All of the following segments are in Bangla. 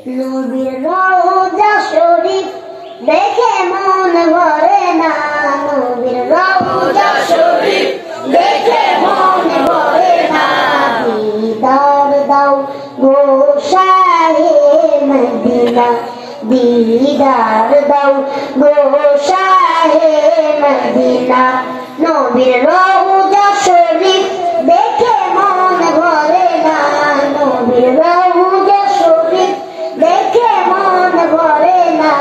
নবীর রওজা শরীফ দেখে মন ভরে না, নবীর রওজা শরীফ দেখে মন ভরে না। দিদার দাও গো শাহে মদিনা, দিদার দাও গো শাহে মদিনা। নবীর রওজা শরীফ দেখে মন ভরে না, নবীর রওজা শরীফ দেখে মন ভরে না।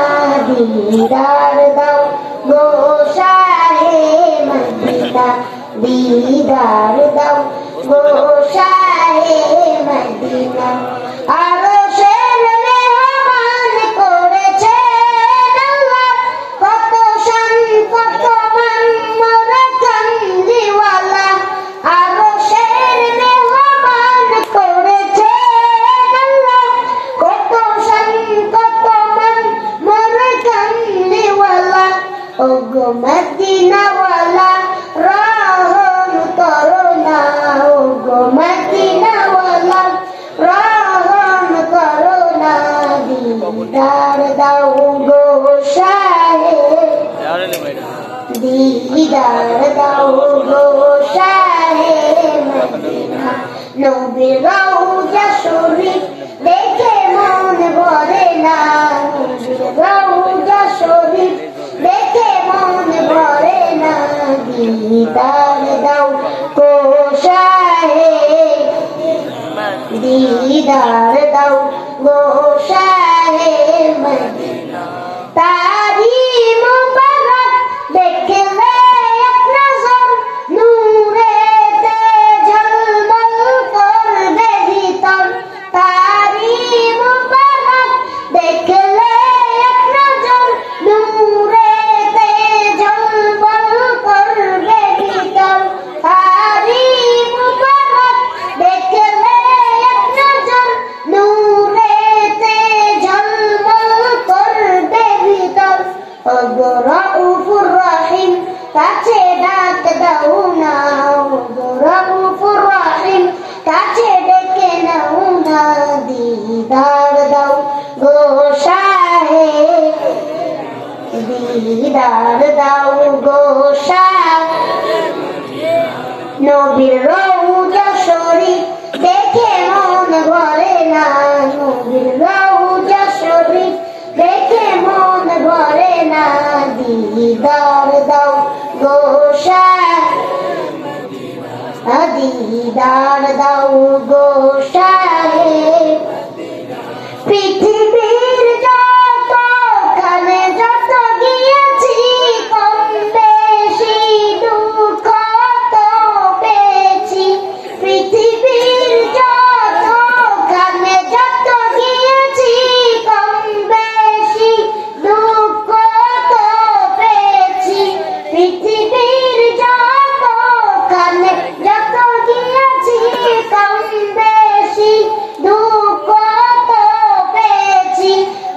দিদার দাও গো শাহে মদিনা, দিদার দাও গো শাহে মদিনা। আরশের মেহমান করেছেন আল্লাহ, কত শান কত মান মোর কামলিওয়ালা। আরশের মেহমান করেছেন আল্লাহ, কত শান কত মান মোর কামলিওয়ালা। ওগো মদিনাওয়ালা রহম করো না, ওগো মদিনাওয়ালা রহম করো না। দিদার দাও গো শাহে, দিদার দাও গো শাহে মদিনা। নবীর রওজা শরীফ দেখে মন ভরে না, নবীর রওজা শরীফ দেখে মন ভরে না। দিদার দাও গো শাহে, দিদার দাও গো শাহে মদিনা। তারি মুবারক দেখলে এক নজর, নূরেতে ঝলমল করবে ভিতর। তারি মুবারক দেখলে এক নজর, নূরেতে ঝলমল করবে ভিতর। তারি মুবারক দেখলে এক নজর, নূরেতে ঝলমল করবে ভিতর। ওগো রউফুর রহিম কাছে ডাক দাও না, ওগো রউফুর রহিম কাছে ডেকে নাও না। দিদার দাও গো শাহে, দিদার দাও গো শাহে। নবীর রওজা শরীফ দেখে মন ভরে না, নবীর রওজা শরীফ দেখে মন ভরে না। দিদার দাও গো শাহে, দিদার দাও গো শাহে। পৃথিবীর যতখানে যত গিয়েছি, কম বেশি দুঃখ তো পেয়েছি। পৃথিবীর যতখানে যত গিয়েছি, কম বেশি দুঃখ তো পেয়েছি। পৃথিবীর যতখানে যত গিয়েছি, কম বেশি দুঃখ তো পেয়েছি।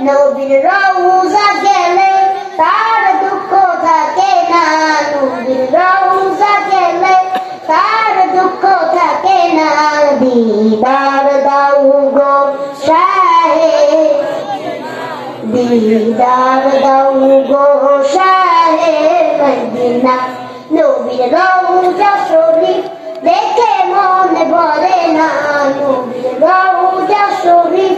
নবীর রওজা গেলে তার দুঃখ থাকে না, নবীর রওজা গেলে তার দুঃখ থাকে না। দিদার দাও গো শাহে, দিদার দাও গো শাহে মদিনা। নবীর রওজা শরীফ দেখে মন ভরে না, নবীর রওজা শরীফ